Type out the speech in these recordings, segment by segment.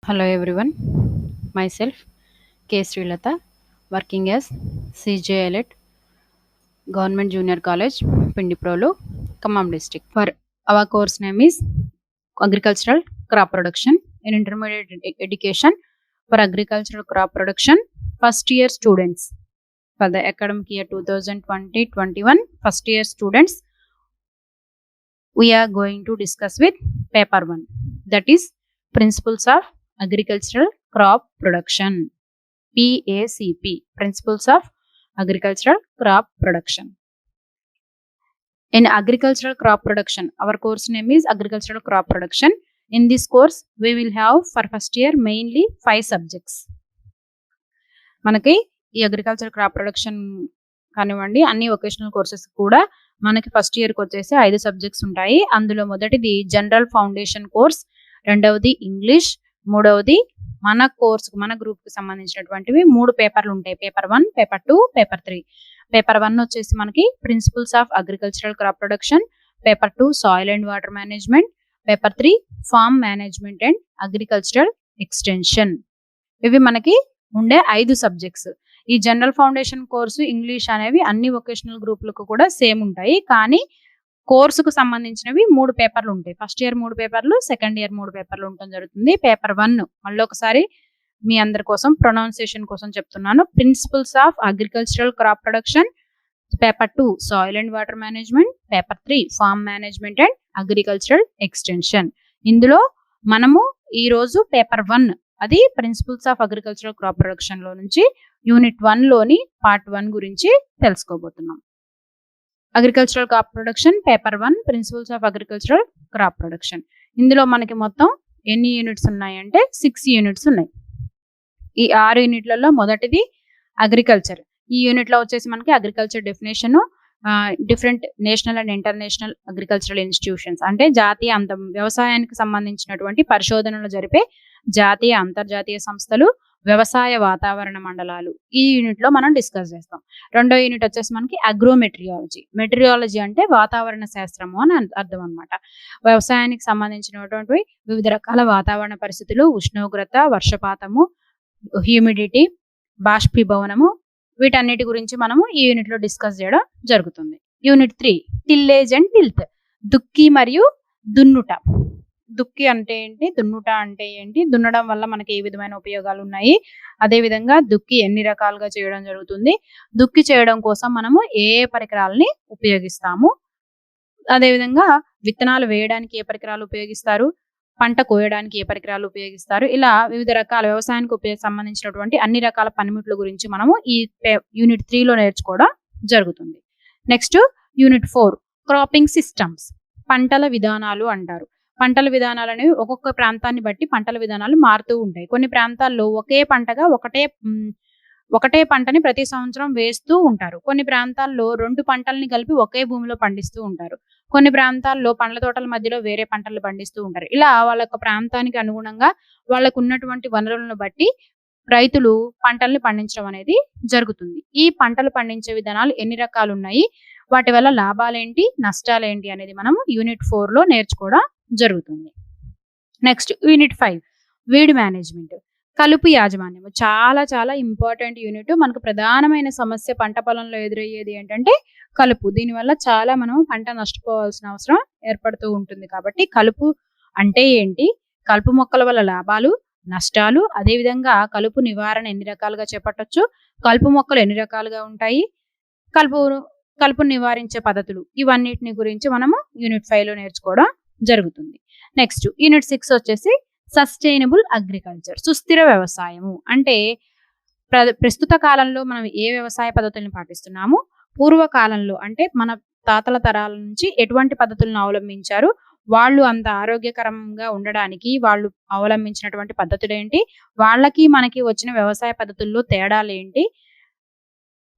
Hello everyone, myself K. Srilata, working as CJL at Government Junior College, Pindiprolu, Khammam district. For our course name is Agricultural Crop Production in Intermediate Education for Agricultural Crop Production first year students. For the academic year 2020-21 first year students, we are going to discuss with paper 1, that is Principles of Agricultural Crop Production. PACP, Principles of Agricultural Crop Production. In agricultural crop production, our course name is Agricultural Crop Production. In this course, we will have for first year mainly 5 subjects. మనకి ఈ agriculture crop production కానివ్వండి అన్ని vocational courses కూడా మనకి first ఇయర్కి వచ్చేసి 5 subjects ఉంటాయి. అందులో మొదటిది జనరల్ ఫౌండేషన్ కోర్స్, రెండవది ఇంగ్లీష్, మూడవది మన కోర్సుకు మన గ్రూప్కి సంబంధించినటువంటివి 3 పేపర్లు ఉంటాయి. Paper 1, paper 2, paper 3. పేపర్ 1 వచ్చేసి మనకి principles of agricultural crop production, paper 2 soil and water management, paper 3 farm management and agricultural extension. ఇవి మనకి ఉండే 5 సబ్జెక్ట్స్. ఈ జనరల్ ఫౌండేషన్ కోర్సు, ఇంగ్లీష్ అనేవి అన్ని వొకేషనల్ గ్రూపులకు కూడా సేమ్ ఉంటాయి. కానీ కోర్సుకు సంబంధించినవి 3 పేపర్లు ఉంటాయి. ఫస్ట్ ఇయర్ 3 పేపర్లు, సెకండ్ ఇయర్ 3 పేపర్లు ఉండటం జరుగుతుంది. పేపర్ 1 మళ్ళీ ఒకసారి మీ అందరి కోసం ప్రొనౌన్సియేషన్ కోసం చెప్తున్నాను. Principles of agricultural crop production, paper 2 soil and water management, paper 3 farm management and agricultural extension. ఇందులో మనము ఈ రోజు పేపర్ 1 అది principles of agricultural crop production లో నుంచి యూనిట్ 1 లోని పార్ట్ 1 గురించి తెలుసుకోబోతున్నాం. Agricultural crop production paper 1 principles of agricultural crop production. ఇందులో మనకి మొత్తం ఎన్ని యూనిట్స్ ఉన్నాయంటే 6 యూనిట్స్ ఉన్నాయి. ఈ 6 యూనిట్లలో మొదటిది అగ్రికల్చర్. ఈ యూనిట్ లో వచ్చేసి మనకి agriculture definition, different national and international agricultural institutions అంటే జాతీయ వ్యవసాయానికి సంబంధించినటువంటి పరిశోధనలు జరిపే జాతీయ అంతర్జాతీయ సంస్థలు, వ్యవసాయ వాతావరణ మండలాలు. ఈ యూనిట్ లో మనం డిస్కస్ చేస్తాం. రెండో యూనిట్ వచ్చేసి మనకి అగ్రోమెట్రియాలజీ. మెట్రియాలజీ అంటే వాతావరణ శాస్త్రము అని అర్థం అనమాట. వ్యవసాయానికి సంబంధించినటువంటి వివిధ రకాల వాతావరణ పరిస్థితులు, ఉష్ణోగ్రత, వర్షపాతము, హ్యూమిడిటీ, బాష్పీభవనము, వీటన్నిటి గురించి మనము ఈ యూనిట్ లో డిస్కస్ చేయడం జరుగుతుంది. యూనిట్ 3 టిల్లేజ్ అండ్ టిల్త్, దుక్కి మరియు దున్నుట. దుక్కి అంటే ఏంటి, దున్నుట అంటే ఏంటి, దున్నడం వల్ల మనకి ఏ విధమైన ఉపయోగాలు ఉన్నాయి, అదే విధంగా దుక్కి ఎన్ని రకాలుగా చేయడం జరుగుతుంది, దుక్కి చేయడం కోసం మనము ఏ పరికరాలని ఉపయోగిస్తాము, అదే విధంగా విత్తనాలు వేయడానికి ఏ పరికరాలు ఉపయోగిస్తారు, పంట కోయడానికి ఏ పరికరాలు ఉపయోగిస్తారు, ఇలా వివిధ రకాల వ్యవసాయానికి సంబంధించినటువంటి అన్ని రకాల పనిముట్ల గురించి మనము ఈ యూనిట్ 3 లో నేర్చుకోవడం జరుగుతుంది. నెక్స్ట్ యూనిట్ 4 క్రాపింగ్ సిస్టమ్స్, పంటల విధానాలు అంటారు. పంటల విధానాలు అనేవి ఒక్కొక్క ప్రాంతాన్ని బట్టి పంటల విధానాలు మారుతూ ఉంటాయి. కొన్ని ప్రాంతాల్లో ఒకే పంటగా ఒకటే పంటని ప్రతి సంవత్సరం వేస్తూ ఉంటారు. కొన్ని ప్రాంతాల్లో 2 పంటల్ని కలిపి ఒకే భూమిలో పండిస్తూ ఉంటారు. కొన్ని ప్రాంతాల్లో పండ్ల తోటల మధ్యలో వేరే పంటలు పండిస్తూ ఉంటారు. ఇలా వాళ్ళ ప్రాంతానికి అనుగుణంగా వాళ్ళకు ఉన్నటువంటి వనరులను బట్టి రైతులు పంటల్ని పండించడం అనేది జరుగుతుంది. ఈ పంటలు పండించే విధానాలు ఎన్ని రకాలు ఉన్నాయి, వాటి వల్ల లాభాలేంటి, నష్టాలేంటి అనేది మనం యూనిట్ 4 లో నేర్చుకోవడం జరుగుతుంది. నెక్స్ట్ యూనిట్ 5 వీడ్ మేనేజ్మెంట్, కలుపు యాజమాన్యం. చాలా చాలా ఇంపార్టెంట్ యూనిట్. మనకు ప్రధానమైన సమస్య పంట పొలంలో ఎదురయ్యేది ఏంటంటే కలుపు. దీనివల్ల చాలా మనం పంట నష్టపోవాల్సిన అవసరం ఏర్పడుతూ ఉంటుంది. కాబట్టి కలుపు అంటే ఏంటి, కలుపు మొక్కల వల్ల లాభాలు, నష్టాలు, అదే విధంగా కలుపు నివారణ ఎన్ని రకాలుగా చేపట్టొచ్చు, కలుపు మొక్కలు ఎన్ని రకాలుగా ఉంటాయి, కలుపు నివారించే పద్ధతులు, ఇవన్నిటిని గురించి మనము యూనిట్ 5 లో నేర్చుకోవడం జరుగుతుంది. నెక్స్ట్ యూనిట్ 6 వచ్చేసి సస్టైనబుల్ అగ్రికల్చర్, సుస్థిర వ్యవసాయము. అంటే ప్రస్తుత కాలంలో మనం ఏ వ్యవసాయ పద్ధతులను పాటిస్తున్నాము, పూర్వకాలంలో అంటే మన తాతల తరాల నుంచి ఎటువంటి పద్ధతులను అవలంబించారు, వాళ్ళు అంత ఆరోగ్యకరంగా ఉండడానికి వాళ్ళు అవలంబించినటువంటి పద్ధతులు ఏంటి, వాళ్ళకి మనకి వచ్చిన వ్యవసాయ పద్ధతుల్లో తేడాలు ఏంటి,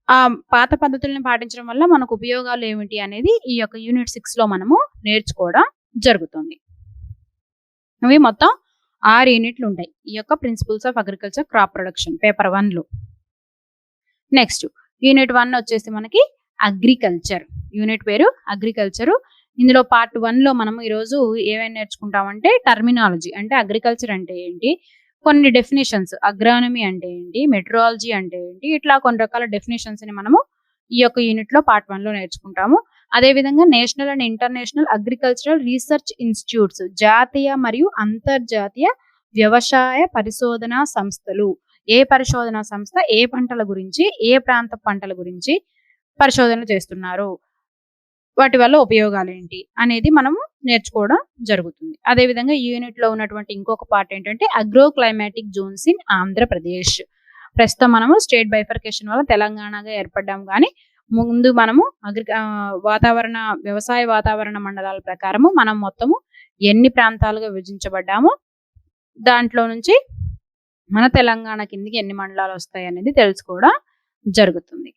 ఆ పాత పద్ధతులను పాటించడం వల్ల మనకు ఉపయోగాలు ఏమిటి అనేది ఈ యొక్క యూనిట్ 6 లో మనము నేర్చుకోవడం జరుగుతుంది. ఇవి మొత్తం 6 యూనిట్లు ఉంటాయి ఈ యొక్క principles of agriculture crop production paper 1 లో. నెక్స్ట్ యూనిట్ 1 వచ్చేసి మనకి అగ్రికల్చర్. యూనిట్ పేరు అగ్రికల్చర్. ఇందులో పార్ట్ 1 లో మనం ఈరోజు ఏమేమి నేర్చుకుంటామంటే టర్మినాలజీ, అంటే అగ్రికల్చర్ అంటే ఏంటి, కొన్ని డెఫినిషన్స్ అగ్రానమీ అంటే ఏంటి, మెట్రాలజీ అంటే ఏంటి, ఇట్లా కొన్ని రకాల డెఫినిషన్స్‌ని మనము ఈ యొక్క యూనిట్‌లో పార్ట్ 1లో నేర్చుకుంటాము. అదేవిధంగా national and international agricultural research institutes జాతీయ మరియు అంతర్జాతీయ వ్యవసాయ పరిశోధనా సంస్థలు. ఏ పరిశోధనా సంస్థ ఏ పంటల గురించి, ఏ ప్రాంత పంటల గురించి పరిశోధనలు చేస్తున్నారు, వాటి వల్ల ఉపయోగాలేంటి అనేది మనము నేర్చుకోవడం జరుగుతుంది. అదేవిధంగా ఈ యూనిట్‌లో ఉన్నటువంటి ఇంకొక పార్ట్ ఏంటంటే agro climatic Jones in Andhra Pradesh. ప్రస్తుతం మనము స్టేట్ బైఫర్కేషన్ వల్ల తెలంగాణగా ఏర్పడ్డాం గానీ, ముందు మనము వ్యవసాయ వాతావరణ మండలాల ప్రకారము మనం మొత్తము ఎన్ని ప్రాంతాలుగా విభజించబడ్డామో, దాంట్లో నుంచి మన తెలంగాణ కిందకి ఎన్ని మండలాలొస్తాయనేది తెలుసుకోవడం జరుగుతుంది.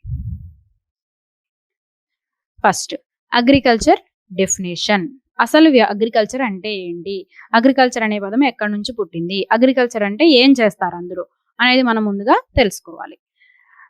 First agriculture definition. అసలు అగ్రికల్చర్ అంటే ఏంటి? అగ్రికల్చర్ అనే పదం ఎక్కడి నుంచి పుట్టింది? అగ్రికల్చర్ అంటే ఏం చేస్తారు అందరూ అనేది మనం ముందుగా తెలుసుకోవాలి.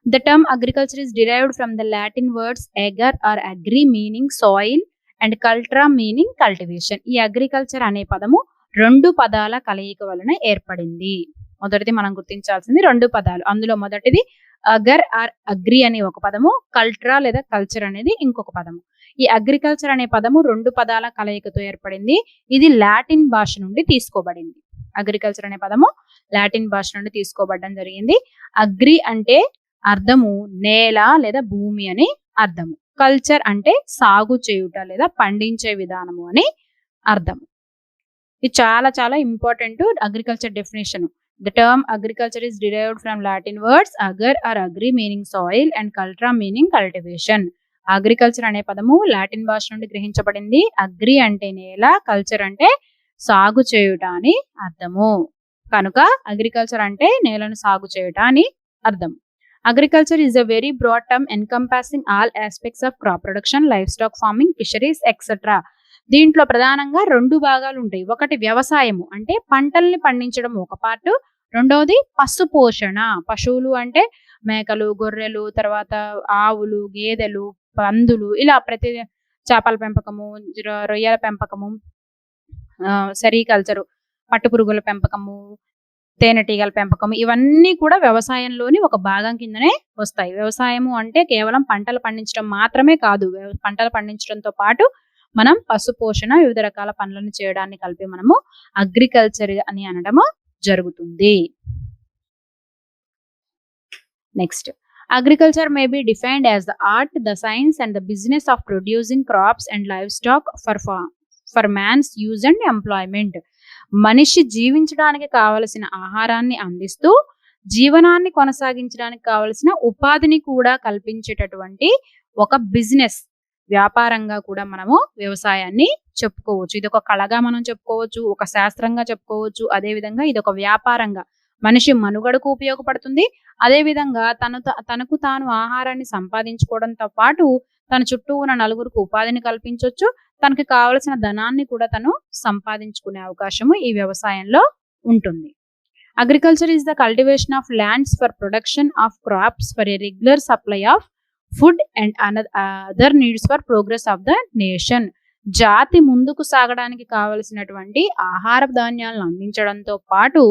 The term agriculture is derived from the Latin words ager or agri meaning soil and cultura meaning cultivation. ఈ అగ్రికల్చర్ అనే పదము 2 పదాల కలయిక వలన ఏర్పడింది. మొదటిది మనం గుర్తించాల్సింది 2 పదాలు. అందులో మొదటిది అగర్ ఆర్ అగ్రి అనే ఒక పదము, కల్ట్రా లేదా కల్చర్ అనేది ఇంకొక పదము. ఈ అగ్రికల్చర్ అనే పదము 2 పదాల కలయికతో ఏర్పడింది. ఇది లాటిన్ భాష నుండి తీసుకోబడింది. అగ్రికల్చర్ అనే పదము లాటిన్ భాష నుండి తీసుకోబడడం జరిగింది. అగ్రి అంటే అర్థము నేల లేదా భూమి అని అర్థము. కల్చర్ అంటే సాగు చేయుట లేదా పండించే విధానము అని అర్థము. ఇది చాలా చాలా important agriculture definition. The term agriculture is derived from Latin words agar or agri meaning soil and cultura meaning cultivation. Agriculture అనే పదము లాటిన్ భాష నుండి గ్రహించబడింది. అగ్రి అంటే నేల, కల్చర్ అంటే సాగు చేయుట అని అర్థము. కనుక అగ్రికల్చర్ అంటే నేలను సాగు చేయుట అని అర్థం. Agriculture is a very broad term encompassing all aspects of crop production, livestock farming, fisheries, etc. దీంట్లో ప్రధానంగా 2 భాగాలు ఉంటాయి. ఒకటి వ్యవసాయము అంటే పంటల్ని పండించడం ఒక పార్ట్, రెండవది పశు పోషణ. పశువులు అంటే మేకలు, గొర్రెలు, తర్వాత ఆవులు, గేదెలు, పందులు, ఇలా ప్రతి చేపల పెంపకము, రొయ్యల పెంపకము, సెరికల్చరు, పట్టుపురుగుల పెంపకము, తేనెటీగల పెంపకం, ఇవన్నీ కూడా వ్యవసాయంలోని ఒక భాగం కిందనే వస్తాయి. వ్యవసాయము అంటే కేవలం పంటలు పండించడం మాత్రమే కాదు. పంటలు పండించడంతో పాటు మనం పశు పోషణ, వివిధ రకాల పనులను చేయడాన్ని కలిపి మనము అగ్రికల్చర్ అని అనడము జరుగుతుంది. Next, agriculture may be defined as the art, the science and the business of producing crops and livestock for man's use and employment. మనిషి జీవించడానికి కావలసిన ఆహారాన్ని అందిస్తూ జీవనాన్ని కొనసాగించడానికి కావలసిన ఉపాధిని కూడా కల్పించేటటువంటి ఒక బిజినెస్, వ్యాపారంగా కూడా మనము వ్యవసాయాన్ని చెప్పుకోవచ్చు. ఇది ఒక కళగా మనం చెప్పుకోవచ్చు, ఒక శాస్త్రంగా చెప్పుకోవచ్చు. అదేవిధంగా ఇది ఒక వ్యాపారంగా మనిషి మనుగడకు ఉపయోగపడుతుంది. అదేవిధంగా తనకు తాను ఆహారాన్ని సంపాదించుకోవడంతో పాటు తన చుట్టూ ఉన్న నలుగురికి ఉపాధిని కల్పించవచ్చు. తనకి కావలసిన ధనాన్ని కూడా తను సంపాదించుకునే అవకాశము ఈ వ్యవసాయంలో ఉంటుంది. Agriculture is the cultivation of lands for production of crops for a regular supply of food and other needs for progress of the nation. జాతి ముందుకు సాగడానికి కావలసినటువంటి ఆహార ధాన్యాలను అందించడంతో పాటు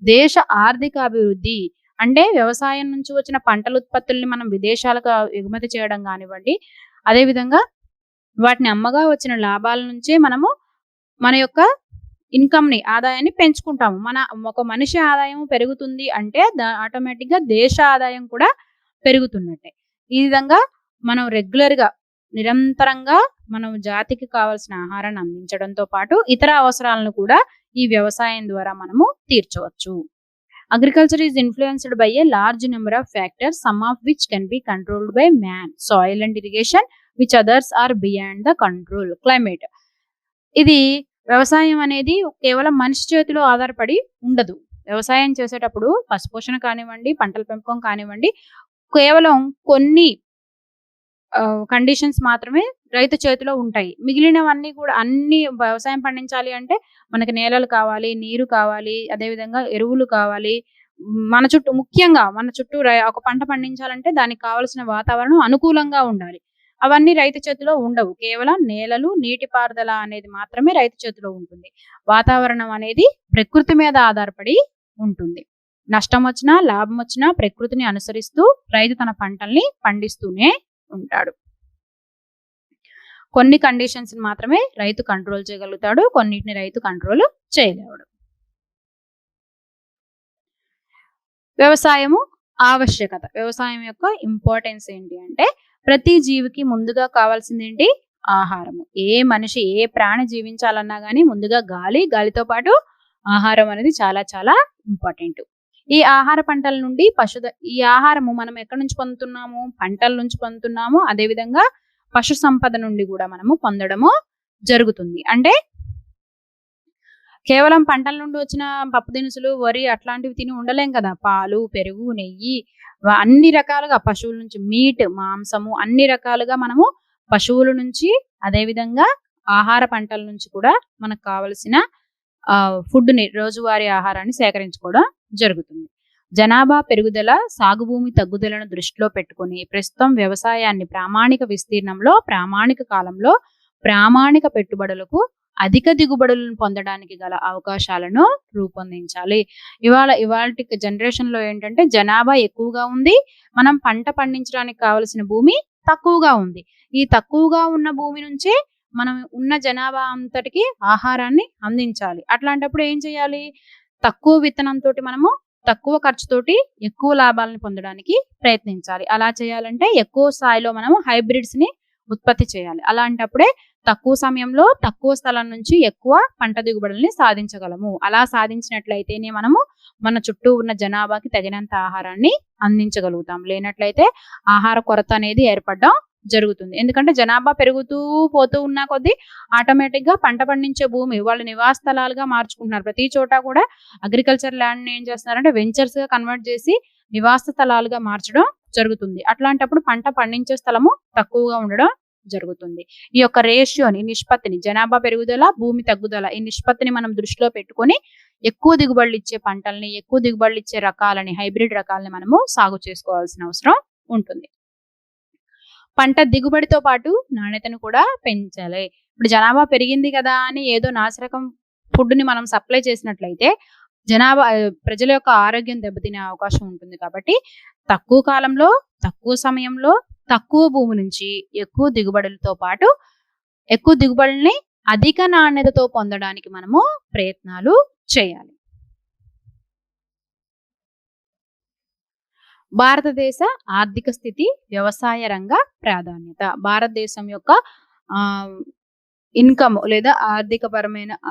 దేశ ఆర్థిక అభివృద్ధి అంటే వ్యవసాయం నుంచి వచ్చిన పంటల ఉత్పత్తుల్ని మనం విదేశాలకు ఎగుమతి చేయడం కానివ్వండి, అదేవిధంగా వాటిని అమ్మగా వచ్చిన లాభాల నుంచే మనము మన యొక్క ఇన్కమ్ని, ఆదాయాన్ని పెంచుకుంటాము. ఒక మనిషి ఆదాయం పెరుగుతుంది అంటే ఆటోమేటిక్గా దేశ ఆదాయం కూడా పెరుగుతున్నట్టే. ఈ విధంగా మనం రెగ్యులర్గా నిరంతరంగా మనం జాతికి కావాల్సిన ఆహారాన్ని అందించడంతో పాటు ఇతర అవసరాలను కూడా ఈ వ్యవసాయం ద్వారా మనము తీర్చవచ్చు. Agriculture is influenced by a large number of factors, some of which can be controlled by man, soil and irrigation, which others are beyond the control, climate. ఇది వ్యవసాయం అనేది కేవలం మనిషి చేతిలో ఆధారపడి ఉండదు. వ్యవసాయం చేసేటప్పుడు పశుపోషణ కానివ్వండి, పంటల పెంపకం కానివ్వండి, కేవలం కొన్ని కండిషన్స్ మాత్రమే రైతు చేతిలో ఉంటాయి. మిగిలినవన్నీ కూడా అన్ని వ్యవసాయం పండించాలి అంటే మనకి నేలలు కావాలి, నీరు కావాలి, అదేవిధంగా ఎరువులు కావాలి. ముఖ్యంగా మన చుట్టూ ఒక పంట పండించాలంటే దానికి కావాల్సిన వాతావరణం అనుకూలంగా ఉండాలి. అవన్నీ రైతు చేతిలో ఉండవు. కేవలం నేలలు, నీటిపారుదల అనేది మాత్రమే రైతు చేతిలో ఉంటుంది. వాతావరణం అనేది ప్రకృతి మీద ఆధారపడి ఉంటుంది. నష్టం వచ్చినా, లాభం వచ్చినా ప్రకృతిని అనుసరిస్తూ రైతు తన పంటల్ని పండిస్తూనే ఉంటాడు. కొన్ని కండిషన్స్ మాత్రమే రైతు కంట్రోల్ చేయగలుగుతాడు. కొన్నిటిని రైతు కంట్రోల్ చేయలేడు. వ్యవసాయము ఆవశ్యకత. వ్యవసాయం యొక్క ఇంపార్టెన్స్ ఏంటి అంటే ప్రతి జీవికి ముందుగా కావాల్సింది ఏంటి? ఆహారము. ఏ మనిషి, ఏ ప్రాణి జీవించాలన్నా గానీ ముందుగా గాలి, గాలితో పాటు ఆహారం అనేది చాలా చాలా ఇంపార్టెంట్. ఈ ఆహార పంటల నుండి ఈ ఆహారము మనం ఎక్కడి నుంచి పొందుతున్నాము? పంటల నుంచి పొందుతున్నాము. అదేవిధంగా పశు సంపద నుండి కూడా మనము పొందడము జరుగుతుంది. అంటే కేవలం పంటల నుండి వచ్చిన పప్పు దినుసులు, వరి అట్లాంటివి తిని ఉండలేం కదా! పాలు, పెరుగు, నెయ్యి అన్ని రకాలుగా పశువుల నుంచి మీట్, మాంసము అన్ని రకాలుగా మనము పశువుల నుంచి, అదేవిధంగా ఆహార పంటల నుంచి కూడా మనకు కావలసిన ఫుడ్‌ని, రోజువారీ ఆహారాన్ని సేకరించుకోవడం జరుగుతుంది. జనాభా పెరుగుదల, సాగు భూమి తగ్గుదలను దృష్టిలో పెట్టుకొని ప్రస్తుతం వ్యవసాయాన్ని ప్రామాణిక విస్తీర్ణంలో, ప్రామాణిక కాలంలో, ప్రామాణిక పెట్టుబడులకు అధిక దిగుబడులను పొందడానికి గల అవకాశాలను రూపొందించాలి. ఇవాల్టి జనరేషన్‌లో ఏంటంటే జనాభా ఎక్కువగా ఉంది. మనం పంట పండించడానికి కావలసిన భూమి తక్కువగా ఉంది. ఈ తక్కువగా ఉన్న భూమి నుంచే మనం ఉన్న జనాభా అంతటికి ఆహారాన్ని అందించాలి. అట్లాంటప్పుడు ఏం చేయాలి? తక్కువ విత్తనంతోటి మనము తక్కువ ఖర్చుతోటి ఎక్కువ లాభాలను పొందడానికి ప్రయత్నించాలి. అలా చేయాలంటే ఎక్కువ స్థాయిలో మనము హైబ్రిడ్స్‌ని ఉత్పత్తి చేయాలి. అలాంటప్పుడే తక్కువ సమయంలో, తక్కువ స్థలం నుంచి ఎక్కువ పంట దిగుబడుల్ని సాధించగలము. అలా సాధించినట్లయితేనే మనము మన చుట్టూ ఉన్న జనాభాకి తగినంత ఆహారాన్ని అందించగలుగుతాం. లేనట్లయితే ఆహార కొరత అనేది ఏర్పడడం జరుగుతుంది. ఎందుకంటే జనాభా పెరుగుతూ పోతూ ఉన్న కొద్దీ ఆటోమేటిక్‌గా పంట పండించే భూమి వాళ్ళు నివాస స్థలాలుగా మార్చుకుంటున్నారు. ప్రతి చోట కూడా అగ్రికల్చర్ ల్యాండ్‌ని ఏం చేస్తున్నారంటే వెంచర్స్‌గా కన్వర్ట్ చేసి నివాస స్థలాలుగా మార్చడం జరుగుతుంది. అట్లాంటప్పుడు పంట పండించే స్థలము తక్కువగా ఉండడం జరుగుతుంది. ఈ యొక్క రేషియోని, నిష్పత్తిని, జనాభా పెరుగుదల, భూమి తగ్గుదల ఈ నిష్పత్తిని మనం దృష్టిలో పెట్టుకొని ఎక్కువ దిగుబడులు ఇచ్చే పంటల్ని, ఎక్కువ దిగుబడులు ఇచ్చే రకాలని, హైబ్రిడ్ రకాలని మనము సాగు చేసుకోవాల్సిన అవసరం ఉంటుంది. పంట దిగుబడితో పాటు నాణ్యతను కూడా పెంచాలి. ఇప్పుడు జనాభా పెరిగింది కదా అని ఏదో నాసిరకం ఫుడ్‌ని మనం సప్లై చేసినట్లయితే ప్రజల యొక్క ఆరోగ్యం దెబ్బతినే అవకాశం ఉంటుంది. కాబట్టి తక్కువ కాలంలో, తక్కువ సమయంలో, తక్కువ భూమి నుంచి ఎక్కువ దిగుబడులతో పాటు ఎక్కువ దిగుబడుల్ని అధిక నాణ్యతతో పొందడానికి మనము ప్రయత్నాలు చేయాలి. భారతదేశ ఆర్థిక స్థితి, వ్యవసాయ రంగ ప్రాధాన్యత. భారతదేశం యొక్క ఇన్‌కమ్ లేదా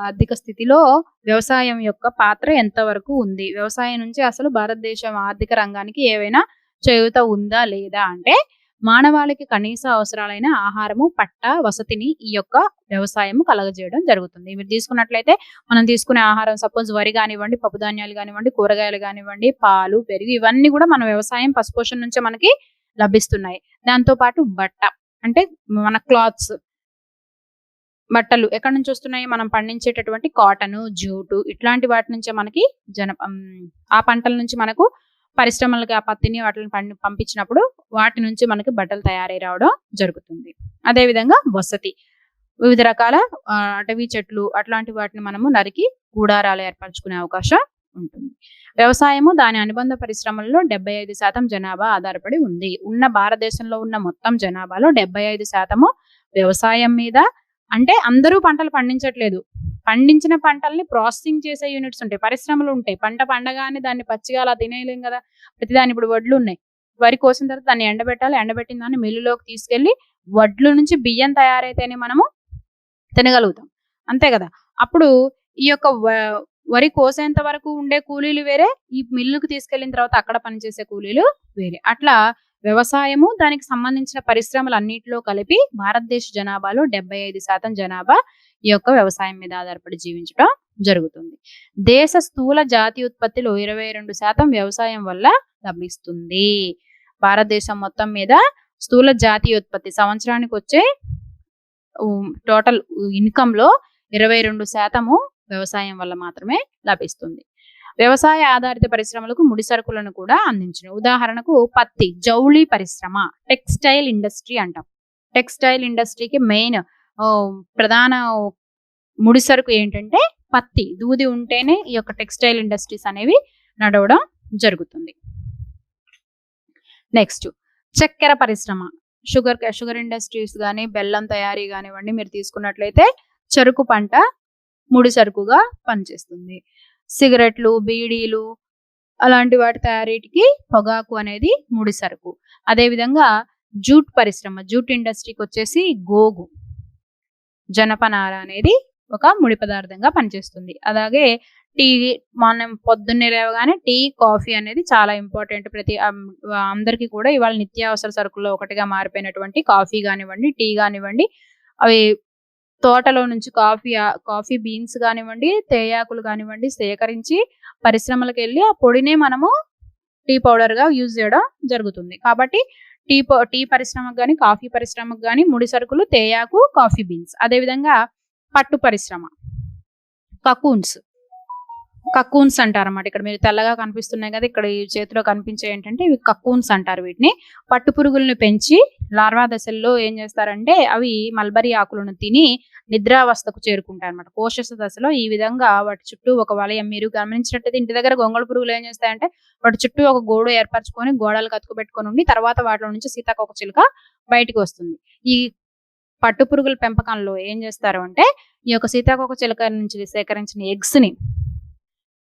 ఆర్థిక స్థితిలో వ్యవసాయం యొక్క పాత్ర ఎంతవరకు ఉంది? వ్యవసాయం నుంచి అసలు భారతదేశం ఆర్థిక రంగానికి ఏవైనా చేయూత ఉందా లేదా అంటే మానవాళికి కనీస అవసరాలైన ఆహారము, పట్ట, వసతిని ఈ యొక్క వ్యవసాయము కలగజేయడం జరుగుతుంది. మీరు తీసుకున్నట్లయితే మనం తీసుకునే ఆహారం సపోజ్ వరి కానివ్వండి, పప్పుధాన్యాలు కానివ్వండి, కూరగాయలు కానివ్వండి, పాలు, పెరుగు ఇవన్నీ కూడా మన వ్యవసాయం పశుపోషణ నుంచే మనకి లభిస్తున్నాయి. దాంతో పాటు బట్ట అంటే మన క్లాత్స్, బట్టలు ఎక్కడి నుంచి వస్తున్నాయి? మనం పండించేటటువంటి కాటను, జూటు ఇట్లాంటి వాటి నుంచే మనకి ఆ పంటల నుంచి మనకు పరిశ్రమలకి ఆ పత్తిని వాటిని పంపించినప్పుడు వాటి నుంచి మనకి బట్టలు తయారై రావడం జరుగుతుంది. అదేవిధంగా వసతి, వివిధ రకాల అటవీ చెట్లు అట్లాంటి వాటిని మనము నరికి గూడారాలు ఏర్పరచుకునే అవకాశం ఉంటుంది. వ్యవసాయము దాని అనుబంధ పరిశ్రమల్లో 75% జనాభా ఆధారపడి ఉంది. భారతదేశంలో ఉన్న మొత్తం జనాభాలో 75% వ్యవసాయం మీద. అంటే అందరూ పంటలు పండించట్లేదు. పండించిన పంటల్ని ప్రాసెసింగ్ చేసే యూనిట్స్ ఉంటాయి, పరిశ్రమలు ఉంటాయి. పంట పండగానే దాన్ని పచ్చిగా అలా తినేయలేం కదా! ప్రతిదాని ఇప్పుడు వడ్లు ఉన్నాయి. వరి కోసిన తర్వాత దాన్ని ఎండబెట్టాలి. ఎండబెట్టిన దాన్ని మిల్లులోకి తీసుకెళ్లి వడ్లు నుంచి బియ్యం తయారైతేనే మనము తినగలుగుతాం. అంతే కదా! అప్పుడు ఈ యొక్క వరి కోసేంత వరకు ఉండే కూలీలు వేరే, ఈ మిల్లుకి తీసుకెళ్లిన తర్వాత అక్కడ పనిచేసే కూలీలు వేరే. అట్లా వ్యవసాయము దానికి సంబంధించిన పరిశ్రమలన్నిటిలో కలిపి భారతదేశ జనాభాలో 75% జనాభా ఈ యొక్క వ్యవసాయం మీద ఆధారపడి జీవించడం జరుగుతుంది. దేశ స్థూల జాతీయ ఉత్పత్తిలో 22% వ్యవసాయం వల్ల లభిస్తుంది. భారతదేశం మొత్తం మీద స్థూల జాతీయ ఉత్పత్తి సంవత్సరానికి వచ్చే టోటల్ ఇన్కమ్ లో 22% వ్యవసాయం వల్ల మాత్రమే లభిస్తుంది. వ్యవసాయ ఆధారిత పరిశ్రమలకు ముడి సరుకులను కూడా అందించును. ఉదాహరణకు పత్తి, జౌళి పరిశ్రమ, టెక్స్టైల్ ఇండస్ట్రీ అంటాం. టెక్స్టైల్ ఇండస్ట్రీకి మెయిన్ ప్రధాన ముడి సరుకు ఏంటంటే పత్తి. దూది ఉంటేనే ఈ యొక్క టెక్స్టైల్ ఇండస్ట్రీస్ అనేవి నడవడం జరుగుతుంది. నెక్స్ట్ చక్కెర పరిశ్రమ, షుగర్ ఇండస్ట్రీస్ కానీ, బెల్లం తయారీ కానివ్వండి, మీరు తీసుకున్నట్లయితే చెరుకు పంట ముడి సరుకుగా పనిచేస్తుంది. సిగరెట్లు, బీడీలు అలాంటి వాటి తయారీకి పొగాకు అనేది ముడి సరుకు. అదేవిధంగా జూట్ పరిశ్రమ, జూట్ ఇండస్ట్రీకి వచ్చేసి గోగు, జనపనార అనేది ఒక ముడి పదార్థంగా పనిచేస్తుంది. అలాగే టీ, మనం పొద్దున్నే లేవగానే టీ, కాఫీ అనేది చాలా ఇంపార్టెంట్. అందరికీ కూడా ఇవాళ నిత్యావసర సరుకుల్లో ఒకటిగా మారిపోయినటువంటి కాఫీ కానివ్వండి, టీ కానివ్వండి, అవి తోటలో నుంచి కాఫీ బీన్స్ కానివ్వండి, తేయాకులు కానివ్వండి సేకరించి పరిశ్రమలకు వెళ్ళి ఆ పొడినే మనము టీ పౌడర్ గా యూజ్ చేయడం జరుగుతుంది. కాబట్టి టీ పరిశ్రమకు కానీ, కాఫీ పరిశ్రమకు కానీ ముడి సరుకులు తేయాకు, కాఫీ బీన్స్. అదేవిధంగా పట్టు పరిశ్రమ, కకూన్స్ అంటారన్నమాట. ఇక్కడ మీరు తెల్లగా కనిపిస్తున్నాయి కదా, ఇక్కడ ఈ చేతిలో కనిపించే ఏంటంటే ఇవి కకూన్స్ అంటారు. వీటిని పట్టు పురుగులను పెంచి లార్వా దశల్లో ఏం చేస్తారంటే అవి మల్బరీ ఆకులను తిని నిద్రావస్థకు చేరుకుంటాయి అనమాట. కోశస్థ దశలో ఈ విధంగా వాటి చుట్టూ ఒక వలయం, మీరు గమనించినట్టయితే ఇంటి దగ్గర గొంగళ పురుగులు ఏం చేస్తాయంటే వాటి చుట్టూ ఒక గోడు ఏర్పరచుకొని గోడలు కతుకుపెట్టుకొని ఉండి తర్వాత వాటిలో నుంచి సీతాకోకచిలుక బయటికి వస్తుంది. ఈ పట్టు పురుగుల పెంపకంలో ఏం చేస్తారు అంటే ఈ యొక్క సీతాకోకచిలుక నుంచి సేకరించిన ఎగ్స్ ని,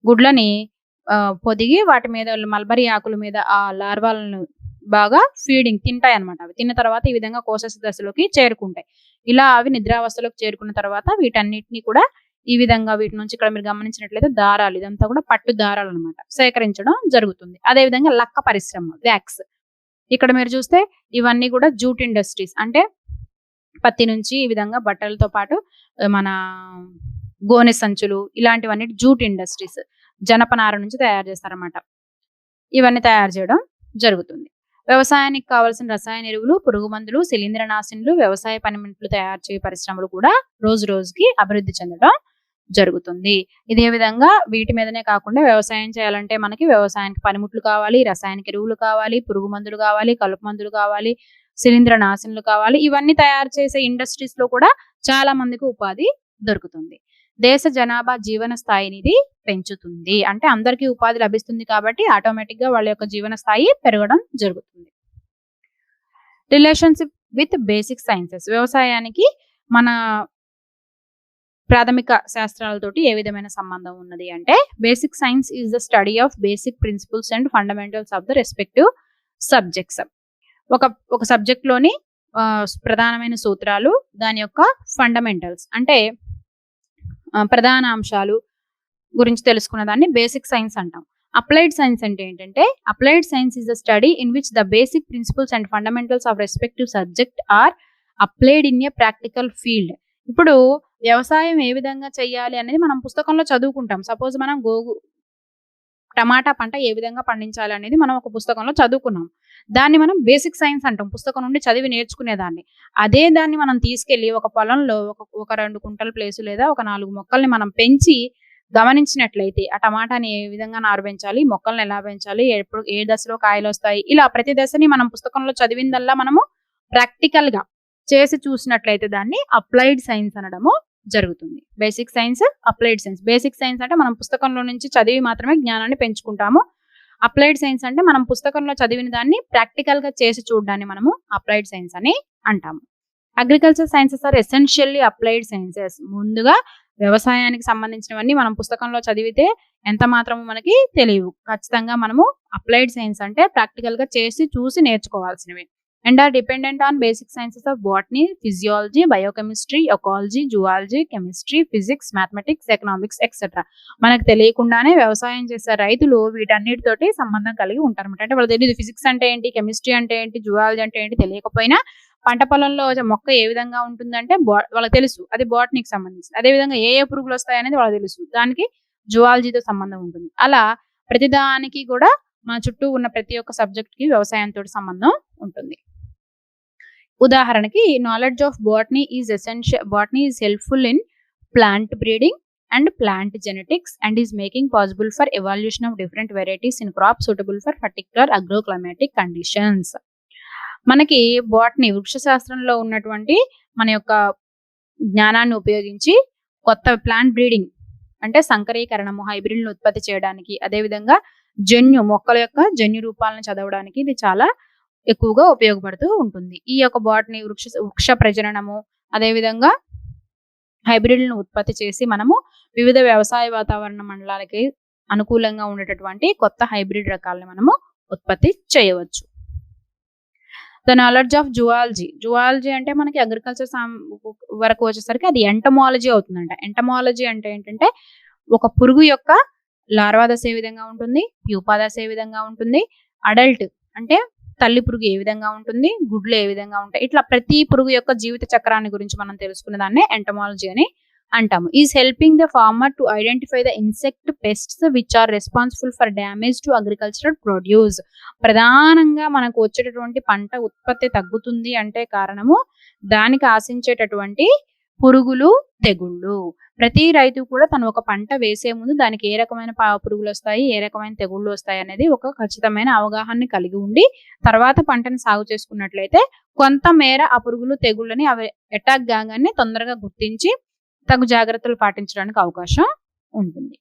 గుడ్లని పొదిగి వాటి మీద మల్బరీ ఆకుల మీద ఆ లార్వాలను బాగా ఫీడింగ్ తింటాయి అనమాట. అవి తిన్న తర్వాత ఈ విధంగా కోశస్థ దశలోకి చేరుకుంటాయి. ఇలా అవి నిద్రావస్థలోకి చేరుకున్న తర్వాత వీటన్నిటిని కూడా ఈ విధంగా వీటి నుంచి ఇక్కడ మీరు గమనించినట్లయితే దారాలు, ఇదంతా కూడా పట్టు దారాలు అనమాట, సేకరించడం జరుగుతుంది. అదే విధంగా లక్క పరిశ్రమ, వ్యాక్స్. ఇక్కడ మీరు చూస్తే ఇవన్నీ కూడా జూట్ ఇండస్ట్రీస్, అంటే పత్తి నుంచి ఈ విధంగా బట్టలతో పాటు మన గోనె సంచులు ఇలాంటివన్నీ జూట్ ఇండస్ట్రీస్, జనపనార నుంచి తయారు చేస్తారన్నమాట. ఇవన్నీ తయారు చేయడం జరుగుతుంది. వ్యవసాయానికి కావాల్సిన రసాయన ఎరువులు, పురుగు మందులు, శిలీంద్రనాశినులు, వ్యవసాయ పనిముట్లు తయారు చేసే పరిశ్రమలు కూడా రోజు రోజుకి అభివృద్ధి చెందడం జరుగుతుంది. ఇదే విధంగా వీటి మీదనే కాకుండా వ్యవసాయం చేయాలంటే మనకి వ్యవసాయానికి పనిముట్లు కావాలి, రసాయనిక ఎరువులు కావాలి, పురుగు మందులు కావాలి, కలుపు మందులు కావాలి, శిలీంద్ర నాశనులు కావాలి. ఇవన్నీ తయారు చేసే ఇండస్ట్రీస్ లో కూడా చాలా మందికి ఉపాధి దొరుకుతుంది. దేశ జనాభా జీవన స్థాయిని ఇది పెంచుతుంది. అంటే అందరికీ ఉపాధి లభిస్తుంది కాబట్టి ఆటోమేటిక్ గా వాళ్ళ యొక్క జీవన స్థాయి పెరగడం జరుగుతుంది. రిలేషన్షిప్ విత్ బేసిక్ సైన్సెస్, వ్యవసాయానికి మన ప్రాథమిక శాస్త్రాలతోటి ఏ విధమైన సంబంధం ఉన్నది అంటే basic science is the study of basic principles and fundamentals of the respective subjects. ఒక సబ్జెక్ట్ లోని ప్రధానమైన సూత్రాలు, దాని యొక్క ఫండమెంటల్స్ అంటే ప్రధాన అంశాలు గురించి తెలుసుకున్న దాన్ని బేసిక్ సైన్స్ అంటాం. అప్లైడ్ సైన్స్ అంటే ఏంటంటే applied science is the study in which the basic principles and fundamentals of respective subject are applied in a practical field. ఇప్పుడు వ్యవసాయం ఏ విధంగా చేయాలి అనేది మనం పుస్తకంలో చదువుకుంటాం. సపోజ్ మనం టమాటా పంట ఏ విధంగా పండించాలి అనేది మనం ఒక పుస్తకంలో చదువుకున్నాం. దాన్ని మనం బేసిక్ సైన్స్ అంటాం, పుస్తకం నుండి చదివి నేర్చుకునేదాన్ని. అదే దాన్ని మనం తీసుకెళ్లి ఒక పొలంలో ఒక 2 కుంటల ప్లేసు లేదా ఒక 4 మొక్కల్ని మనం పెంచి గమనించినట్లయితే ఆ టమాటాని ఏ విధంగా నారు పెంచాలి, మొక్కల్ని ఎలా పెంచాలి, ఎప్పుడు ఏ దశలో కాయలు వస్తాయి, ఇలా ప్రతి దశని మనం పుస్తకంలో చదివిందల్లా మనము ప్రాక్టికల్ గా చేసి చూసినట్లయితే దాన్ని అప్లైడ్ సైన్స్ అనడము జరుగుతుంది. Basic science, applied science. Basic science అంటే మనం పుస్తకంలో నుంచి చదివి మాత్రమే జ్ఞానాన్ని పెంచుకుంటాము. అప్లైడ్ సైన్స్ అంటే మనం పుస్తకంలో చదివిన దాన్ని ప్రాక్టికల్ గా చేసి చూడడాన్ని మనము అప్లైడ్ సైన్స్ అని అంటాము. Agriculture sciences are essentially applied sciences. ముందుగా వ్యవసాయానికి సంబంధించినవన్నీ మనం పుస్తకంలో చదివితే ఎంత మాత్రము మనకి తెలియవు. ఖచ్చితంగా మనము అప్లైడ్ సైన్స్ అంటే ప్రాక్టికల్ గా చేసి చూసి నేర్చుకోవాల్సినవి. and are dependent on basic sciences of botany, physiology, biochemistry, ecology, zoology, chemistry, physics, mathematics, economics, etc. మనకు తెలియకుండానే వ్యవసాయం చేసే రైతులు వీటన్నిటితోటి సంబంధం కలిగి ఉంటారు అనమాట. అంటే వాళ్ళు తెలియదు ఫిజిక్స్ అంటే ఏంటి, కెమిస్ట్రీ అంటే ఏంటి, జువాలజీ అంటే ఏంటి తెలియకపోయినా పంట పొలంలో మొక్క ఏ విధంగా ఉంటుందంటే వాళ్ళకి తెలుసు, అది బాటనీకి సంబంధించింది. అదే విధంగా ఏ పురుగులు వస్తాయి అనేది వాళ్ళకి తెలుసు, దానికి జువాలజీతో సంబంధం ఉంటుంది. అలా ప్రతిదానికి కూడా మన చుట్టూ ఉన్న ప్రతి ఒక్క సబ్జెక్ట్ కి వ్యవసాయంతో సంబంధం ఉంటుంది. ఉదాహరణకి knowledge of botany is essential. Botany is helpful in plant breeding and plant genetics and is making possible for evolution of different varieties in crops suitable for particular agroclimatic conditions. మనకి botany వృక్ష శాస్త్రంలో ఉన్నటువంటి మన యొక్క జ్ఞానాన్ని ఉపయోగించి కొత్త plant breeding అంటే సంకరీకరణము, హైబ్రిడ్లను ఉత్పత్తి చేయడానికి, అదేవిధంగా మొక్కల యొక్క జన్యు రూపాలను చదవడానికి ఇది చాలా ఎక్కువగా ఉపయోగపడుతూ ఉంటుంది. ఈ యొక్క బాటనీ వృక్ష ప్రజననము, అదేవిధంగా హైబ్రిడ్‌లను ఉత్పత్తి చేసి మనము వివిధ వ్యవసాయ వాతావరణ మండలాలకి అనుకూలంగా ఉండేటటువంటి కొత్త హైబ్రిడ్ రకాలను మనము ఉత్పత్తి చేయవచ్చు. The knowledge of zoology. Zoology అంటే మనకి అగ్రికల్చర్ వరకు వచ్చేసరికి అది ఎంటమాలజీ అవుతుందంట. ఎంటమాలజీ అంటే ఏంటంటే ఒక పురుగు యొక్క లార్వా దశ ఏ విధంగా ఉంటుంది, ప్యూపా దశ ఏ విధంగా ఉంటుంది, అడల్ట్ అంటే తల్లి పురుగు ఏ విధంగా ఉంటుంది, గుడ్లు ఏ విధంగా ఉంటాయి, ఇట్లా ప్రతి పురుగు యొక్క జీవిత చక్రాన్ని గురించి మనం తెలుసుకునే దాన్నే ఎంటమాలజీ అని అంటాము. Is helping the farmer to identify the insect pests which are responsible for damage to agricultural produce. ప్రధానంగా మనకు వచ్చేటటువంటి పంట ఉత్పత్తి తగ్గుతుంది అంటే కారణము దానికి ఆశించేటటువంటి పురుగులు, తెగుళ్ళు. ప్రతి రైతు కూడా తను ఒక పంట వేసే ముందు దానికి ఏ రకమైన పురుగులు వస్తాయి, ఏ రకమైన తెగుళ్ళు వస్తాయి అనేది ఒక ఖచ్చితమైన అవగాహన కలిగి ఉండి తర్వాత పంటను సాగు చేసుకున్నట్లయితే కొంత మేర ఆ పురుగులు, తెగుళ్ళని అవి అటాక్ కాగానే తొందరగా గుర్తించి తగు జాగ్రత్తలు పాటించడానికి అవకాశం ఉంటుంది.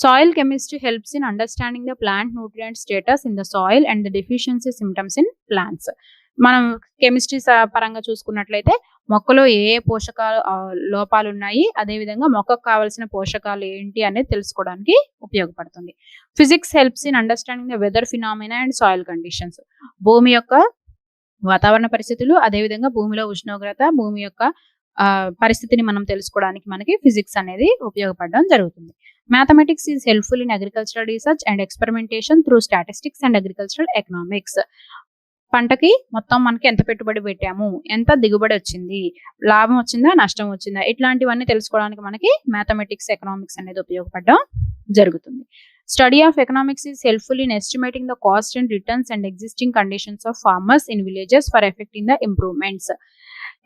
Soil chemistry helps in understanding the plant nutrient status in the soil and the deficiency symptoms in plants. మనం కెమిస్ట్రీ పరంగా చూసుకున్నట్లయితే మొక్కలో ఏ పోషకాలు లోపాలు ఉన్నాయి, అదేవిధంగా మొక్కకు కావాల్సిన పోషకాలు ఏంటి అనేది తెలుసుకోవడానికి ఉపయోగపడుతుంది. Physics helps in understanding the weather phenomena and soil conditions. భూమి యొక్క వాతావరణ పరిస్థితులు, అదేవిధంగా భూమిలో ఉష్ణోగ్రత, భూమి యొక్క పరిస్థితిని మనం తెలుసుకోవడానికి మనకి ఫిజిక్స్ అనేది ఉపయోగపడడం జరుగుతుంది. Mathematics is helpful in agricultural research and experimentation through statistics and agricultural economics. పంటకి మొత్తం మనకి ఎంత పెట్టుబడి పెట్టాము, ఎంత దిగుబడి వచ్చింది, లాభం వచ్చిందా, నష్టం వచ్చిందా, ఇట్లాంటివన్నీ తెలుసుకోవడానికి మనకి మ్యాథమెటిక్స్, ఎకనామిక్స్ అనేది ఉపయోగపడడం జరుగుతుంది. Study of economics is helpful in estimating the cost and returns and existing conditions of farmers in villages for affecting the improvements.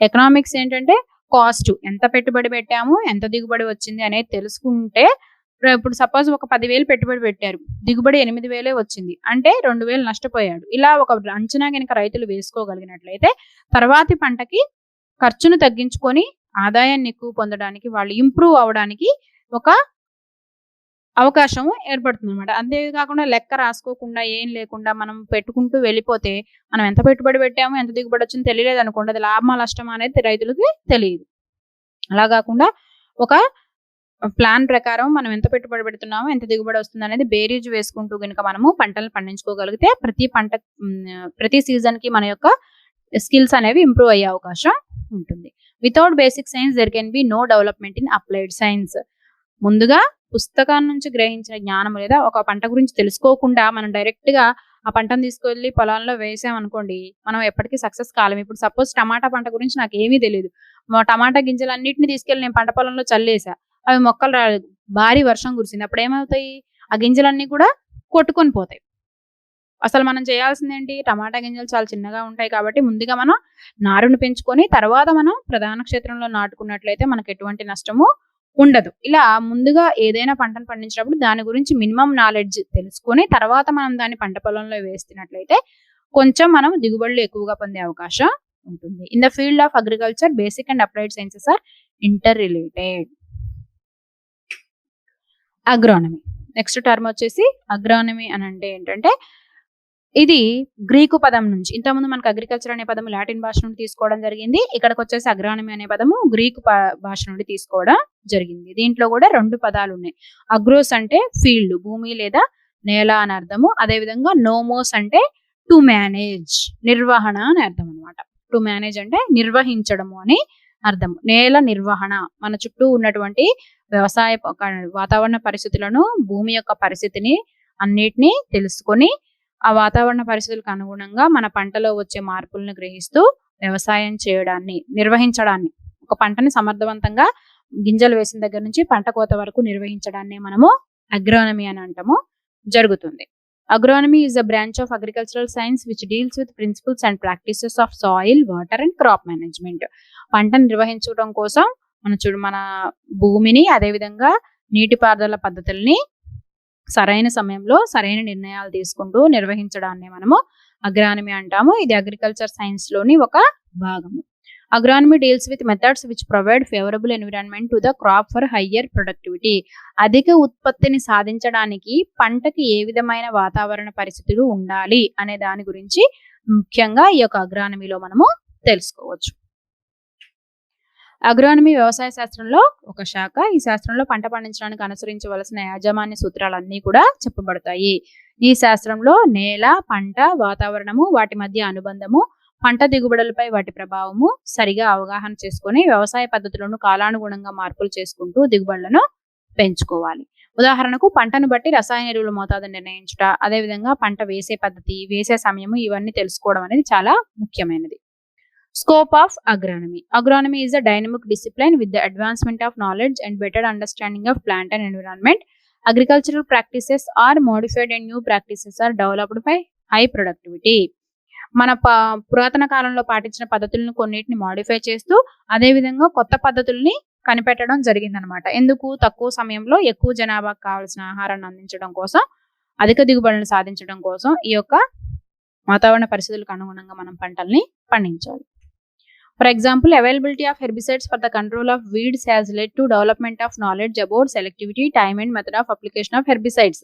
Economics ఏంటంటే కాస్ట్, ఎంత పెట్టుబడి పెట్టాము, ఎంత దిగుబడి వచ్చింది అనేది తెలుసుకుంటే, ఇప్పుడు సపోజ్ ఒక 10,000 పెట్టుబడి పెట్టారు, దిగుబడి 8,000 వచ్చింది అంటే 2,000 నష్టపోయాడు. ఇలా ఒక అంచనా కనుక రైతులు వేసుకోగలిగినట్లయితే తర్వాతి పంటకి ఖర్చును తగ్గించుకొని ఆదాయాన్ని ఎక్కువ పొందడానికి, వాళ్ళు ఇంప్రూవ్ అవడానికి ఒక అవకాశం ఏర్పడుతుంది అనమాట. అంతేకాకుండా లెక్క రాసుకోకుండా ఏం లేకుండా మనం పెట్టుకుంటూ వెళ్ళిపోతే మనం ఎంత పెట్టుబడి పెట్టాము, ఎంత దిగుబడి వచ్చింది తెలియలేదు అనుకోండి, అది లాభమా నష్టమా అనేది రైతులకి తెలియదు. అలా కాకుండా ఒక ప్లాన్ ప్రకారం మనం ఎంత పెట్టుబడి పెడుతున్నామో, ఎంత దిగుబడి వస్తుంది అనేది బేరీజ్ వేసుకుంటూ కనుక మనము పంటలు పండించుకోగలిగితే ప్రతి సీజన్ కి మన యొక్క స్కిల్స్ అనేవి ఇంప్రూవ్ అయ్యే అవకాశం ఉంటుంది. Without basic science there can be no development in applied science. ముందుగా పుస్తకాల నుంచి గ్రహించిన జ్ఞానం లేదా ఒక పంట గురించి తెలుసుకోకుండా మనం డైరెక్ట్ గా ఆ పంటను తీసుకెళ్లి పొలాల్లో వేసామనుకోండి, మనం ఎప్పటికీ సక్సెస్ కాలేము. ఇప్పుడు సపోజ్ టమాటా పంట గురించి నాకు ఏమీ తెలియదు, మా టమాటా గింజలన్నింటినీ తీసుకెళ్లి నేను పంట పొలంలో చల్లేసా, అవి మొక్కలు రాలేదు, భారీ వర్షం కురిసింది, అప్పుడు ఏమవుతాయి, ఆ గింజలన్నీ కూడా కొట్టుకొని పోతాయి. అసలు మనం చేయాల్సింది ఏంటి, టమాటా గింజలు చాలా చిన్నగా ఉంటాయి కాబట్టి ముందుగా మనం నారును పెంచుకొని తర్వాత మనం ప్రధాన క్షేత్రంలో నాటుకున్నట్లయితే మనకు ఎటువంటి నష్టము ఉండదు. ఇలా ముందుగా ఏదైనా పంటను పండించినప్పుడు దాని గురించి మినిమం నాలెడ్జ్ తెలుసుకొని తర్వాత మనం దాన్ని పంట పొలంలో వేస్తున్నట్లయితే కొంచెం మనం దిగుబడులు ఎక్కువగా పొందే అవకాశం ఉంటుంది. In the field of agriculture basic and applied sciences are inter related. Agronomy next term వచ్చేసి అగ్రానమీ అని అంటే ఏంటంటే, ఇది గ్రీకు పదం నుంచి, ఇంతకుముందు మనకు అగ్రికల్చర్ అనే పదము లాటిన్ భాష నుండి తీసుకోవడం జరిగింది, ఇక్కడికి వచ్చేసి అగ్రానమీ అనే పదము గ్రీకు భాష నుండి తీసుకోవడం జరిగింది. దీంట్లో కూడా 2 పదాలు ఉన్నాయి. అగ్రోస్ అంటే ఫీల్డ్, భూమి లేదా నేల అని అర్థము. అదేవిధంగా నోమోస్ అంటే టు మేనేజ్, నిర్వహణ అని అర్థం అనమాట. టు మేనేజ్ అంటే నిర్వహించడము అని అర్థం. నేల నిర్వహణ, మన చుట్టూ ఉన్నటువంటి వ్యవసాయ వాతావరణ పరిస్థితులను, భూమి యొక్క పరిస్థితిని అన్నిటినీ తెలుసుకొని ఆ వాతావరణ పరిస్థితులకు అనుగుణంగా మన పంటలో వచ్చే మార్పులను గ్రహిస్తూ వ్యవసాయం చేయడాన్ని, నిర్వహించడాన్ని, ఒక పంటని సమర్థవంతంగా గింజలు వేసిన దగ్గర నుంచి పంట కోత వరకు నిర్వహించడాన్ని మనము అగ్రానమీ అని అంటాము జరుగుతుంది. Agronomy is a branch of agricultural science which deals with principles and practices of soil, water and crop management. పంటను నిర్వహించడం కోసం మన భూమిని, అదేవిధంగా నీటిపారుదల పద్ధతుల్ని సరైన సమయంలో సరైన నిర్ణయాలు తీసుకుంటూ నిర్వహించడాన్ని మనము అగ్రానమీ అంటాము. ఇది అగ్రికల్చర్ సైన్స్ లోని ఒక భాగము. Agronomy deals with methods which provide favourable environment to the crop for higher productivity. అధిక ఉత్పత్తిని సాధించడానికి పంటకి ఏ విధమైన వాతావరణ పరిస్థితులు ఉండాలి అనే దాని గురించి ముఖ్యంగా ఈ యొక్క అగ్రానమీలో మనము తెలుసుకోవచ్చు. అగ్రానమీ వ్యవసాయ శాస్త్రంలో ఒక శాఖ. ఈ శాస్త్రంలో పంట పండించడానికి అనుసరించవలసిన యాజమాన్య సూత్రాలన్నీ కూడా చెప్పబడతాయి. ఈ శాస్త్రంలో నేల, పంట, వాతావరణము, వాటి మధ్య అనుబంధము, పంట దిగుబడులపై వాటి ప్రభావము సరిగా అవగాహన చేసుకొని వ్యవసాయ పద్ధతులను కాలానుగుణంగా మార్పులు చేసుకుంటూ దిగుబడులను పెంచుకోవాలి. ఉదాహరణకు పంటను బట్టి రసాయన ఎరువుల మోతాదు నిర్ణయించుట, అదేవిధంగా పంట వేసే పద్ధతి, వేసే సమయము ఇవన్నీ తెలుసుకోవడం అనేది చాలా ముఖ్యమైనది. Scope of agronomy. Agronomy is a dynamic discipline with the advancement of knowledge and better understanding of plant and environment. Agricultural practices are modified and new practices are developed by high productivity. మన పురాతన కాలంలో పాటించిన పద్ధతులను కొన్నిటిని modify చేస్తూ అదేవిధంగా కొత్త పద్ధతుల్ని కనిపెట్టడం జరిగిందనమాట. ఎందుకు? తక్కువ సమయంలో ఎక్కువ జనాభాకు కావాల్సిన ఆహారాన్ని అందించడం కోసం, అధిక దిగుబడులను సాధించడం కోసం ఈ యొక్క వాతావరణ పరిస్థితులకు అనుగుణంగా మనం పంటల్ని పండించాలి. For example, availability of herbicides for the control of weeds has led to development of knowledge about selectivity, time and method of application of herbicides.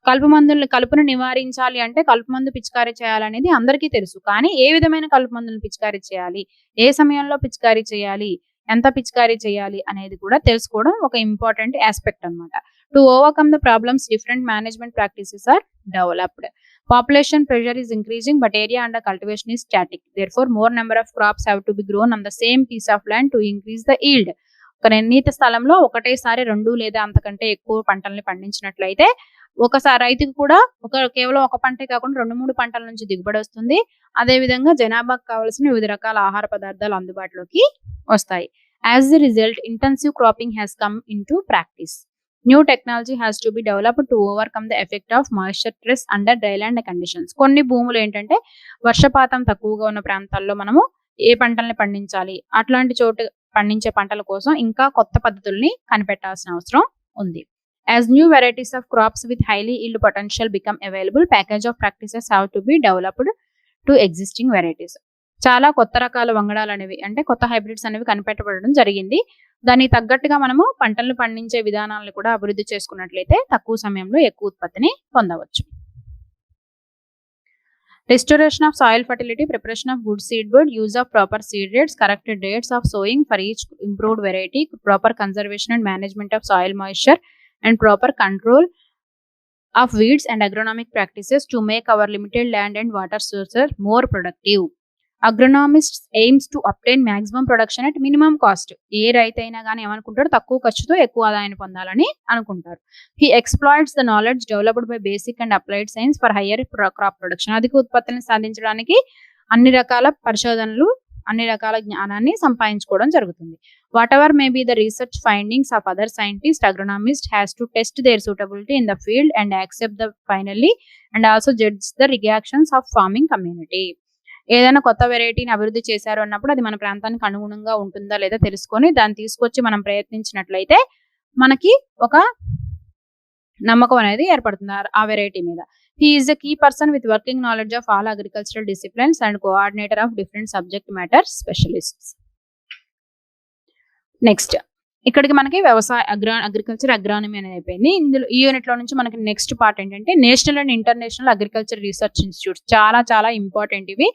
కలుపును నివారించాలి అంటే కలుపు మందు పిచికారీ చేయాలనేది అందరికీ తెలుసు. కానీ ఏ విధమైన కలుపు మందులను పిచికారీ చేయాలి, ఏ సమయంలో పిచికారీ చేయాలి, ఎంత పిచికారీ చేయాలి అనేది కూడా తెలుసుకోవడం ఒక ఇంపార్టెంట్ ఆస్పెక్ట్ అన్నమాట. To overcome the problems, different management practices are developed. Population pressure is increasing, but area under cultivation is static. Therefore, more number of crops have to be grown on the same piece of land to increase the yield. ఒక నిర్ణీత స్థలంలో ఒకటేసారి 2 లేదా అంతకంటే ఎక్కువ పంటల్ని పండించినట్లయితే ఒకసారి రైతుకు కూడా కేవలం ఒక పంటే కాకుండా 2-3 పంటల నుంచి దిగుబడి వస్తుంది. అదేవిధంగా జనాభాకు కావాల్సిన వివిధ రకాల ఆహార పదార్థాలు అందుబాటులోకి వస్తాయి. As a result, intensive cropping has come into practice. New technology has to be developed to overcome the effect of moisture stress under dryland conditions. కొన్ని భూములు ఏంటంటే వర్షపాతం తక్కువగా ఉన్న ప్రాంతాల్లో మనము ఏ పంటల్ని పండించాలి, అట్లాంటి చోటు పండించే పంటల కోసం ఇంకా కొత్త పద్ధతుల్ని కనిపెట్టాల్సిన అవసరం ఉంది. As new varieties of crops with highly yield potential become available, package of practices have to be developed to existing varieties. చాలా కొత్త రకాల వంగడాలు అనేవి అంటే కొత్త హైబ్రిడ్స్ అనేవి కనిపెట్టబడడం జరిగింది. దానికి తగ్గట్టుగా మనము పంటలను పండించే విధానాలను కూడా అభివృద్ధి చేసుకున్నట్లయితే తక్కువ సమయంలో ఎక్కువ ఉత్పత్తిని పొందవచ్చు. Restoration of soil fertility, preparation of good seed bed, use of proper seed rates, corrected dates of sowing for each improved variety, proper conservation and management of soil moisture, and proper control of weeds and agronomic practices to make our limited land and water sources more productive. Agronomists aims to obtain maximum production at minimum cost. ఏ రైతు అయినా కానీ ఏమనుకుంటాడు, తక్కువ ఖర్చుతో ఎక్కువ ఆదాయాన్ని పొందాలని అనుకుంటారు. He exploits the knowledge developed by basic and applied science for higher crop production. అధిక ఉత్పత్తిని సాధించడానికి అన్ని రకాల పరిశోధనలు, అన్ని రకాల జ్ఞానాన్ని సంపాదించుకోవడం జరుగుతుంది. Whatever may be the research findings of other scientists, agronomist has to test their suitability in the field and accept the finally and also judge the reactions of farming community. ఏదైనా కొత్త వెరైటీని అభివృద్ధి చేశారు అన్నప్పుడు అది మన ప్రాంతానికి అనుగుణంగా ఉంటుందా లేదా తెలుసుకొని దాన్ని తీసుకొచ్చి మనం ప్రయత్నించినట్లయితే మనకి ఒక నమ్మకం అనేది ఏర్పడుతుంది ఆ వెరైటీ మీద. He is a key person with working knowledge of all agricultural disciplines and coordinator of different subject matter specialists. Next ఇక్కడికి మనకి వ్యవసాయ అగ్రికల్చర్ అగ్రానమీ అనేది అయిపోయింది. ఇందులో ఈ యూనిట్ లో నుంచి మనకి నెక్స్ట్ పార్ట్ ఏంటంటే national and international agriculture research institutes. చాలా చాలా ఇంపార్టెంట్ ఇవి.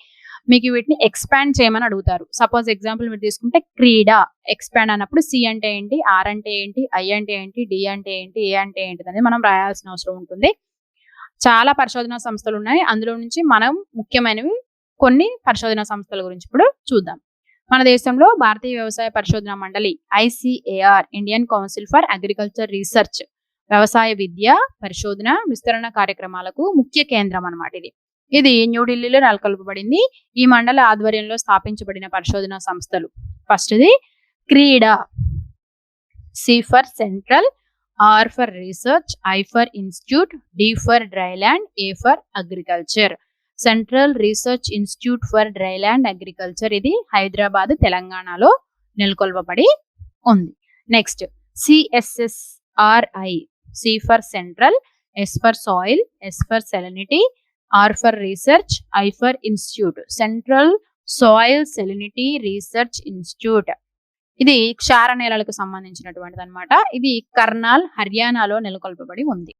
మీకు వీటిని ఎక్స్పాండ్ చేయమని అడుగుతారు. సపోజ్ ఎగ్జాంపుల్ మీరు తీసుకుంటే క్రీడా ఎక్స్పాండ్ అన్నప్పుడు సి అంటే ఏంటి, ఆర్ అంటే ఏంటి, ఐ అంటే ఏంటి, డి అంటే ఏంటి, ఏ అంటే ఏంటి అనేది మనం రాయాల్సిన అవసరం ఉంటుంది. చాలా పరిశోధనా సంస్థలు ఉన్నాయి. అందులో నుంచి మనం ముఖ్యమైనవి కొన్ని పరిశోధనా సంస్థల గురించి ఇప్పుడు చూద్దాం. మన దేశంలో భారతీయ వ్యవసాయ పరిశోధన మండలి ICAR, Indian council for agriculture research, వ్యవసాయ విద్య, పరిశోధన, విస్తరణ కార్యక్రమాలకు ముఖ్య కేంద్రం అన్నమాట. ఇది న్యూఢిల్లీలో నెలకొల్పబడింది. ఈ మండలి ఆధ్వర్యంలో స్థాపించబడిన పరిశోధనా సంస్థలు. ఫస్ట్ది CRIDA, C for central, R for research, I for institute, D for dryland, A for agriculture. Central research institute for dryland agriculture ఇది హైదరాబాద్, తెలంగాణలో నెలకొల్పబడి ఉంది. Next CSSRI, C for central, S for soil, S for salinity, R for research, I for institute. Central soil salinity research institute. ఇది క్షార నేలలకు సంబంధించినటువంటిదనమాట. ఇది కర్నాల్, హర్యానాలో నెలకొల్పబడి ఉంది.